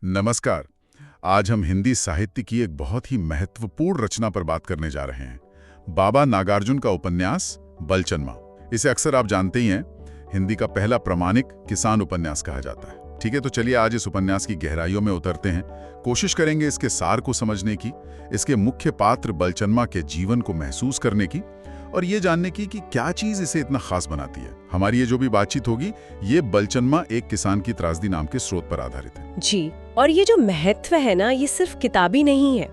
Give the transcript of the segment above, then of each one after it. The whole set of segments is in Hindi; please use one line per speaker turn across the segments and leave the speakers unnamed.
नमस्कार। आज हम हिंदी साहित्य की एक बहुत ही महत्वपूर्ण रचना पर बात करने जा रहे हैं। बाबा नागार्जुन का उपन्यास बलचन्मा। इसे अक्सर आप जानते ही हैं, हिंदी का पहला प्रमाणिक किसान उपन्यास कहा जाता है। ठीक है, तो चलिए आज इस उपन्यास की गहराइयों में उतरते हैं। कोशिश करेंगे इसके सार को समझने की, इसके मुख्य पात्र बलचन्मा के जीवन को महसूस करने की और ये जानने की कि क्या चीज इसे इतना खास बनाती है। हमारी ये जो भी बातचीत होगी, ये बलचन्मा एक किसान की त्रासदी नाम के स्रोत पर आधारित है।
जी, और ये जो महत्व है ना, ये सिर्फ किताबी नहीं है।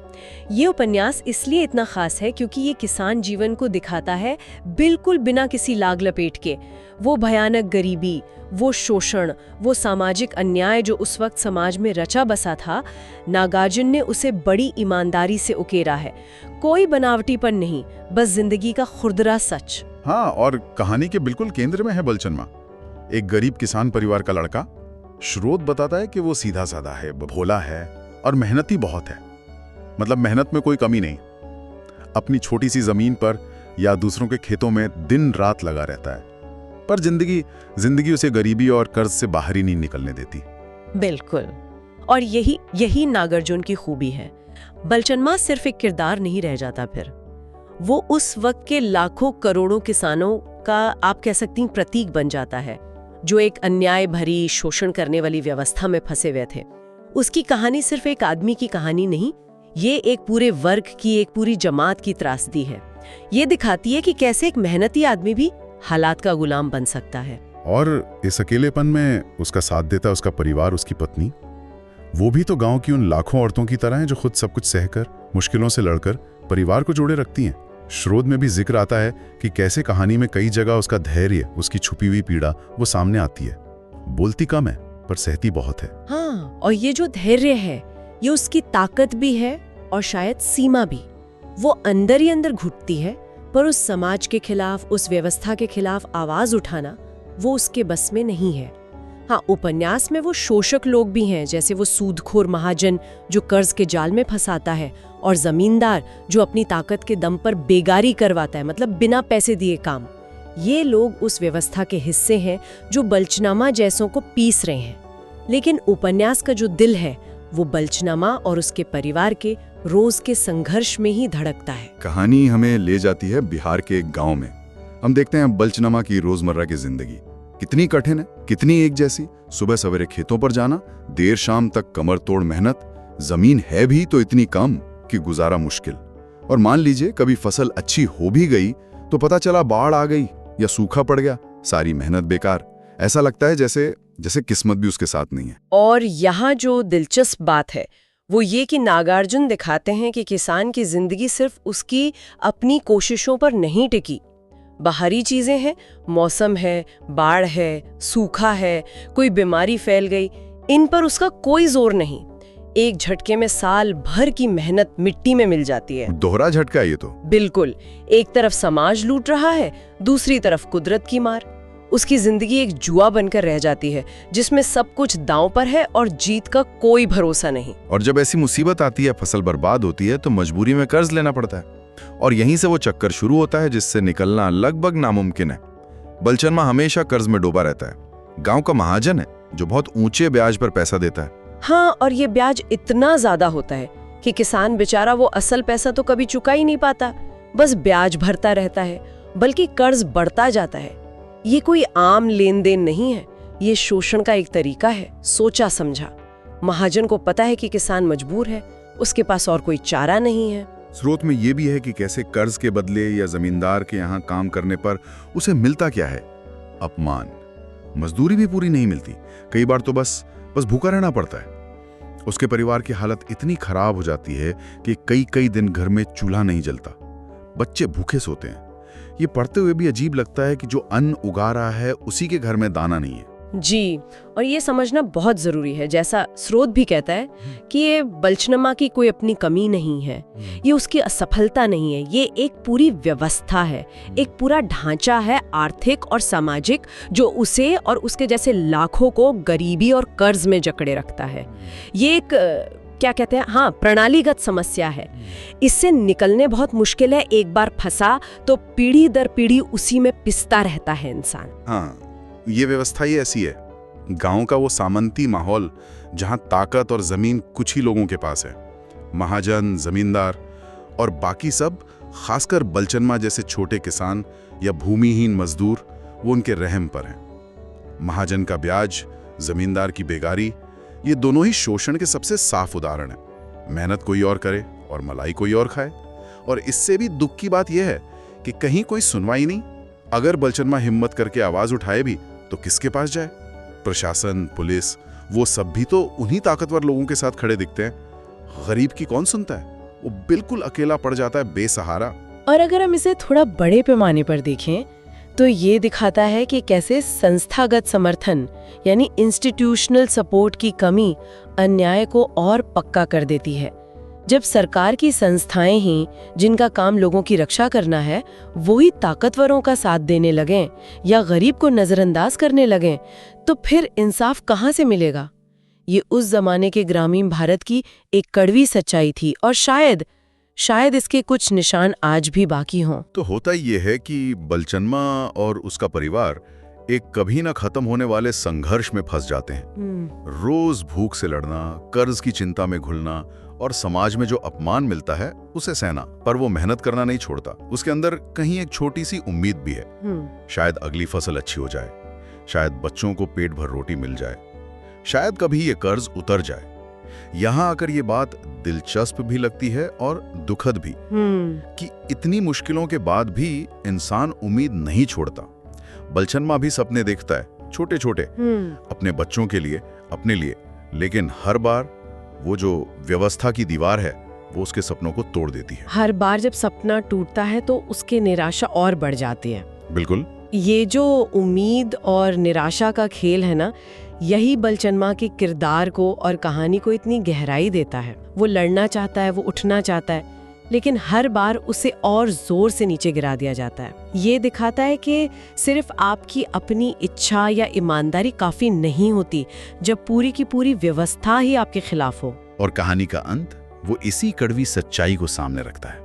ये उपन्यास इसलिए इतना खास है क्योंकि ये किसान जीवन को दिखाता है बिल्कुल बिना किसी लाग लपेट के। वो भयानक गरीबी, वो शोषण, वो सामाजिक अन्याय जो उस वक्त समाज में रचा बसा था, नागार्जुन ने उसे बड़ी ईमानदारी से उकेरा है। कोई बनावटीपन नहीं, बस जिंदगी का खुरदरा सच।
हाँ, और कहानी के बिल्कुल केंद्र में है बलचन्मा, एक गरीब किसान परिवार का लड़का। स्रोत बताता है कि वो सीधा साधा है, भोला है और मेहनती बहुत है। मतलब मेहनत में कोई कमी नहीं। अपनी छोटी सी जमीन पर या दूसरों के खेतों में दिन रात लगा रहता है, पर जिंदगी उसे गरीबी और कर्ज से बाहर ही नहीं निकलने देती।
बिल्कुल, और यही नागार्जुन की खूबी है। बलचन्मा सिर्फ एक किरदार नहीं रह जाता, फिर वो उस वक्त के लाखों करोड़ों किसानों का, आप कह सकती हैं, प्रतीक बन जाता है, जो एक अन्याय भरी शोषण करने वाली व्यवस्था में फंसे हुए थे। उसकी कहानी सिर्फ एक आदमी की कहानी नहीं, ये एक पूरे वर्ग की, एक पूरी जमात की त्रासदी है। ये दिखाती है कि कैसे एक मेहनती आदमी भी हालात का गुलाम बन सकता है।
और इस अकेलेपन में उसका साथ देता है उसका परिवार, उसकी पत्नी। वो भी तो गांव की उन लाखों औरतों की तरह हैं जो खुद सब कुछ सहकर, मुश्किलों से लड़कर परिवार को जोड़े रखती हैं। स्रोत में भी जिक्र आता है कि कैसे कहानी में कई जगह उसका धैर्य, उसकी छुपी हुई पीड़ा वो सामने आती है। बोलती कम है पर सहती बहुत है।
हाँ, और ये जो धैर्य है, ये उसकी ताकत भी है और शायद सीमा भी। वो अंदर ही अंदर घुटती है, पर उस समाज के खिलाफ, उस व्यवस्था के खिलाफ आवाज उठाना वो उसके बस में नहीं है। हाँ, उपन्यास में वो शोषक लोग भी हैं, जैसे वो सूदखोर महाजन जो कर्ज के जाल में फंसाता है, और जमींदार जो अपनी ताकत के दम पर बेगारी करवाता है, मतलब बिना पैसे दिए काम। ये लोग उस व्यवस्था के हिस्से हैं जो बलचन्मा जैसों को पीस रहे हैं। लेकिन उपन्यास का जो दिल है, वो बलचन्मा और उसके परिवार के रोज के संघर्ष में ही धड़कता है।
कहानी हमें ले जाती है बिहार के एक गांव में। हम देखते हैं बलचन्मा की रोजमर्रा की जिंदगी कितनी कठिन है, कितनी एक जैसी। सुबह सवेरे खेतों पर जाना, देर शाम तक कमर तोड़ मेहनत। जमीन है भी तो इतनी कम कि गुजारा मुश्किल। और मान लीजिए कभी फसल अच्छी हो भी गई तो पता चला बाढ़ आ गई या सूखा पड़ गया, सारी मेहनत बेकार। ऐसा लगता है जैसे किस्मत भी उसके साथ नहीं है।
और यहाँ जो दिलचस्प बात है वो ये कि नागार्जुन दिखाते हैं कि किसान की जिंदगी सिर्फ उसकी अपनी कोशिशों पर नहीं टिकी। बाहरी चीजें हैं, मौसम है, बाढ़ है, सूखा है, कोई बीमारी फैल गई, इन पर उसका कोई जोर नहीं। एक झटके में साल भर की मेहनत मिट्टी में मिल जाती है।
दोहरा झटका है ये तो।
बिल्कुल, एक तरफ समाज लूट रहा है, दूसरी तरफ कुदरत की मार। उसकी जिंदगी एक जुआ बनकर रह जाती है जिसमें सब कुछ दांव पर है और जीत का कोई भरोसा नहीं।
और जब ऐसी मुसीबत आती है, फसल बर्बाद होती है, तो मजबूरी में कर्ज लेना पड़ता है। और यहीं से वो चक्कर शुरू होता है जिससे निकलना लगभग नामुमकिन है। बलचन्मा हमेशा कर्ज में डूबा रहता है। गांव का महाजन है जो बहुत ऊंचे ब्याज पर पैसा देता है।
हाँ, और ये ब्याज इतना ज्यादा होता है कि किसान बेचारा वो असल पैसा तो कभी चुका ही नहीं पाता, बस ब्याज भरता रहता है, बल्कि कर्ज बढ़ता जाता है। ये कोई आम लेन देन नहीं है, ये शोषण का एक तरीका है, सोचा समझा। महाजन को पता है कि किसान मजबूर है, उसके पास और कोई चारा नहीं है।
स्रोत में ये भी है कि कैसे कर्ज के बदले या जमींदार के यहाँ काम करने पर उसे मिलता क्या है? अपमान। मजदूरी भी पूरी नहीं मिलती, कई बार तो बस भूखा रहना पड़ता है। उसके परिवार की हालत इतनी खराब हो जाती है कि कई दिन घर में चूल्हा नहीं जलता, बच्चे भूखे सोते हैं। ये पढ़ते हुए भी अजीब लगता है कि जो अन्न उगा रहा है उसी के घर में दाना नहीं है।
जी, और ये समझना बहुत जरूरी है, जैसा स्रोत भी कहता है कि ये बलचन्मा की कोई अपनी कमी नहीं है, ये उसकी असफलता नहीं है, ये एक पूरी व्यवस्था है, एक पूरा ढांचा है, आर्थिक और सामाजिक, जो उसे और उसके जैसे लाखों को गरीबी और कर्ज में जकड़े रखता है। ये एक क्या कहते हैं, हाँ, प्रणालीगत समस्या है। इससे निकलने बहुत मुश्किल है। एक बार फंसा तो पीढ़ी दर पीढ़ी उसी में पिसता रहता है इंसान।
हाँ, ये व्यवस्था ही ऐसी है। गांव का वो सामंती माहौल
जहां ताकत और जमीन कुछ ही लोगों के पास है। महाजन, जमींदार और बाकी सब, खासकर बलचनमा जैसे छोटे किसान या भूमिहीन मजदूर, वो उनके रहम पर हैं। महाजन का ब्याज, जमींदार की बेगारी, ये दोनों ही शोषण के सबसे साफ उदाहरण हैं। मेहनत कोई और करे और मलाई कोई और खाए। और इससे भी दुख की बात यह है कि कहीं कोई सुनवाई नहीं। अगर बलचनमा हिम्मत करके आवाज उठाए भी तो किसके पास जाए? प्रशासन, पुलिस, वो सब भी तो उन्हीं ताकतवर लोगों के साथ खड़े दिखते हैं। गरीब की कौन सुनता है? वो बिल्कुल अकेला पड़ जाता है, बेसहारा।
और अगर हम इसे थोड़ा बड़े पैमाने पर देखें तो ये दिखाता है कि कैसे संस्थागत समर्थन यानी इंस्टीट्यूशनल सपोर्ट की कमी अन्याय को और पक्का कर देती है। जब सरकार की संस्थाएं ही, जिनका काम लोगों की रक्षा करना है, वो ही ताकतवरों का साथ देने लगें या गरीब को नजरअंदाज करने लगें, तो फिर इंसाफ कहाँ से मिलेगा? ये उस जमाने के ग्रामीण भारत की एक कड़वी सच्चाई थी और शायद इसके कुछ निशान आज भी बाकी हों।
तो होता ये है कि बलचनमा और उसका परिवार एक कभी ना खत्म होने वाले संघर्ष में फंस जाते हैं। रोज भूख से लड़ना, कर्ज की चिंता में घुलना और समाज में जो अपमान मिलता है उसे सहना। पर वो मेहनत करना नहीं छोड़ता। उसके अंदर कहीं एक छोटी सी उम्मीद भी है। शायद अगली फसल अच्छी हो जाए, शायद बच्चों को पेट भर रोटी मिल जाए, शायद कभी ये कर्ज उतर जाए। यहाँ आकर ये बात दिलचस्प भी लगती है और दुखद भी, कि इतनी मुश्किलों के बाद भी इंसान उम्मीद नहीं छोड़ता। बलचनमा भी सपने देखता है, छोटे छोटे, अपने बच्चों के लिए, अपने लिए, लेकिन हर बार वो जो व्यवस्था की दीवार है वो उसके सपनों को तोड़ देती है।
हर बार जब सपना टूटता है तो उसकी निराशा और बढ़ जाती है।
बिल्कुल।
ये जो उम्मीद और निराशा का खेल है ना, यही बलचनमा के किरदार को और कहानी को इतनी गहराई देता है। वो लड़ना चाहता है, वो उठना चाहता है, लेकिन हर बार उसे और जोर से नीचे गिरा दिया जाता है। ये दिखाता है कि सिर्फ आपकी अपनी इच्छा या ईमानदारी काफी नहीं होती जब पूरी की पूरी व्यवस्था ही आपके खिलाफ हो।
और कहानी का अंत वो इसी कड़वी सच्चाई को सामने रखता है।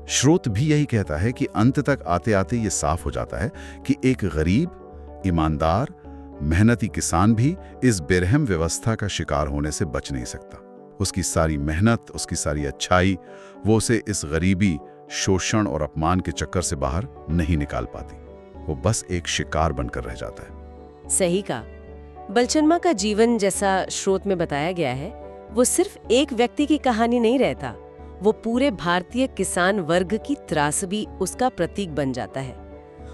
स्रोत भी यही कहता है कि अंत तक आते आते ये साफ हो जाता है कि एक गरीब, ईमानदार, मेहनती किसान भी इस बेरहम व्यवस्था का शिकार होने से बच नहीं सकता। उसकी सारी मेहनत, उसकी सारी अच्छाई, वो उसे इस गरीबी, शोषण और अपमान के चक्कर से बाहर नहीं निकाल पाती। वो बस एक शिकार बनकर रह जाता है।
सही कहा। बलचनमा का जीवन, जैसा स्रोत में बताया गया है, वो सिर्फ एक व्यक्ति की कहानी नहीं रहता। वो पूरे भारतीय किसान वर्ग की त्रासदी उसका प्रतीक बन जाता है।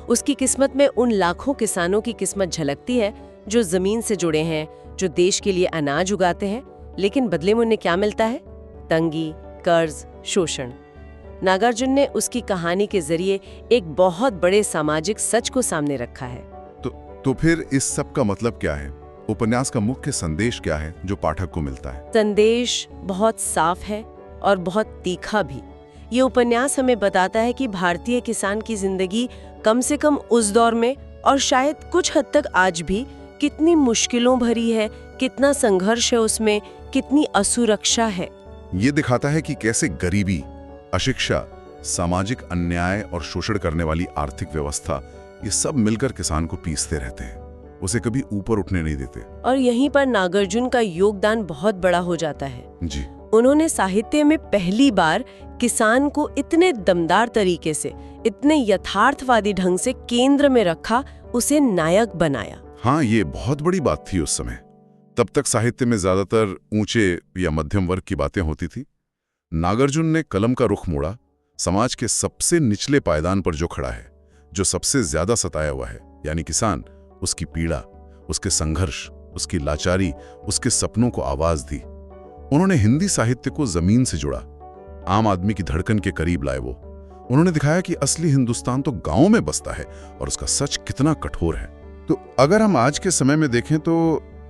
उसकी किस्मत में उन लाखों किसानों की किस्मत झलकती है जो जमीन से जुड़े हैं, जो देश के लिए अनाज उगाते हैं, लेकिन बदले में उन्हें क्या मिलता है? तंगी, कर्ज, शोषण। नागार्जुन ने उसकी कहानी के जरिए एक बहुत बड़े सामाजिक सच को सामने रखा है।
तो फिर इस सब का मतलब क्या है? उपन्यास का मुख्य संदेश क्या है जो पाठक को मिलता है?
संदेश बहुत साफ है और बहुत तीखा भी। ये उपन्यास हमें बताता है कि भारतीय किसान की जिंदगी कम से कम उस दौर में, और शायद कुछ हद तक आज भी, कितनी मुश्किलों भरी है, कितना संघर्ष है उसमें, कितनी असुरक्षा है।
ये दिखाता है कि कैसे गरीबी, अशिक्षा, सामाजिक अन्याय और शोषण करने वाली आर्थिक व्यवस्था, ये सब मिलकर किसान को पीसते रहते हैं, उसे कभी ऊपर उठने नहीं देते। और
यहीं पर नागार्जुन का योगदान बहुत बड़ा हो जाता है।
जी।
उन्होंने साहित्य में पहली बार किसान को इतने दमदार तरीके से, इतने यथार्थवादी ढंग से केंद्र में रखा, उसे नायक बनाया।
हाँ, ये बहुत बड़ी बात थी उस समय। तब तक साहित्य में ज्यादातर ऊंचे या मध्यम वर्ग की बातें होती थी। नागार्जुन ने कलम का रुख मोड़ा, समाज के सबसे निचले पायदान पर जो खड़ा है, जो सबसे ज्यादा सताया हुआ है, यानी किसान, उसकी पीड़ा, उसके संघर्ष, उसकी लाचारी, उसके सपनों को आवाज दी। उन्होंने हिंदी साहित्य को जमीन से जुड़ा, आम आदमी की धड़कन के करीब लाए। वो उन्होंने दिखाया कि असली हिंदुस्तान तो गांव में बसता है और उसका सच कितना कठोर है। तो अगर हम आज के समय में देखें तो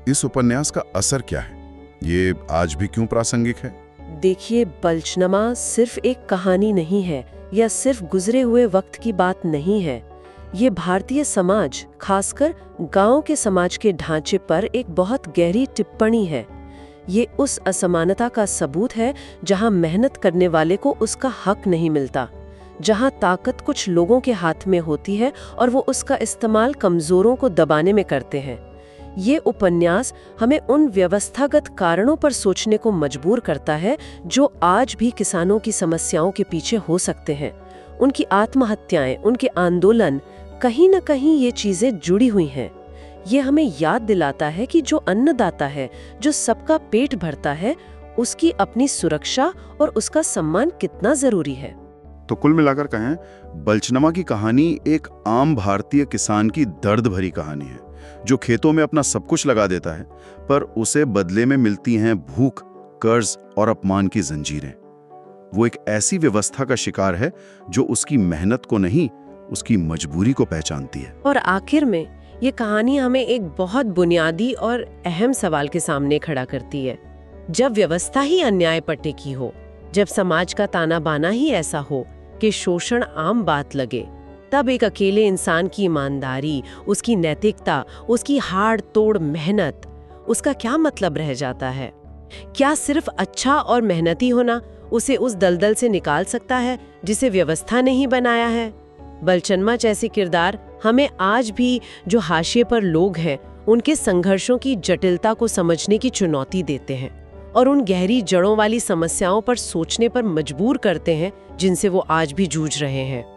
इस उपन्यास का असर क्या है? ये आज भी क्यों प्रासंगिक है?
देखिए, बलचनमा सिर्फ एक कहानी नहीं है या सिर्फ गुजरे हुए वक्त की बात नहीं है। ये भारतीय समाज, खासकर गांव के समाज के ढांचे पर एक बहुत गहरी टिप्पणी है। ये उस असमानता का सबूत है जहां मेहनत करने वाले को उसका हक नहीं मिलता, जहां ताकत कुछ लोगों के हाथ में होती है और वो उसका इस्तेमाल कमजोरों को दबाने में करते हैं। ये उपन्यास हमें उन व्यवस्थागत कारणों पर सोचने को मजबूर करता है जो आज भी किसानों की समस्याओं के पीछे हो सकते हैं। उनकी आत्महत्याएं, उनके आंदोलन, कहीं न कहीं ये चीजें जुड़ी हुई हैं। ये हमें याद दिलाता है कि जो अन्नदाता है, जो सबका पेट भरता है, उसकी अपनी सुरक्षा और उसका सम्मान कितना जरूरी है।
तो कुल मिलाकर कहें, बलचनमा की कहानी एक आम भारतीय किसान की दर्द भरी कहानी है, जो खेतों में अपना सब कुछ लगा देता है, पर उसे बदले में मिलती हैं भूख, कर्ज और अपमान की जंजीरें। वो एक ऐसी व्यवस्था का शिकार है जो उसकी मेहनत को नहीं, उसकी मजबूरी को पहचानती है।
और आखिर में ये कहानी हमें एक बहुत बुनियादी और अहम सवाल के सामने खड़ा करती है। जब व्यवस्था ही अन्याय पर टिकी हो, जब समाज का ताना बाना ही ऐसा हो कि शोषण आम बात लगे, तब एक अकेले इंसान की ईमानदारी, उसकी नैतिकता, उसकी हाड़ तोड़ मेहनत, उसका क्या मतलब रह जाता है? क्या सिर्फ अच्छा और मेहनती होना उसे उस दलदल से निकाल सकता है जिसे व्यवस्था ने ही बनाया है? बलचनमा जैसे किरदार हमें आज भी जो हाशिए पर लोग हैं, उनके संघर्षों की जटिलता को समझने की चुनौती देते हैं और उन गहरी जड़ों वाली समस्याओं पर सोचने पर मजबूर करते हैं जिनसे वो आज भी जूझ रहे हैं।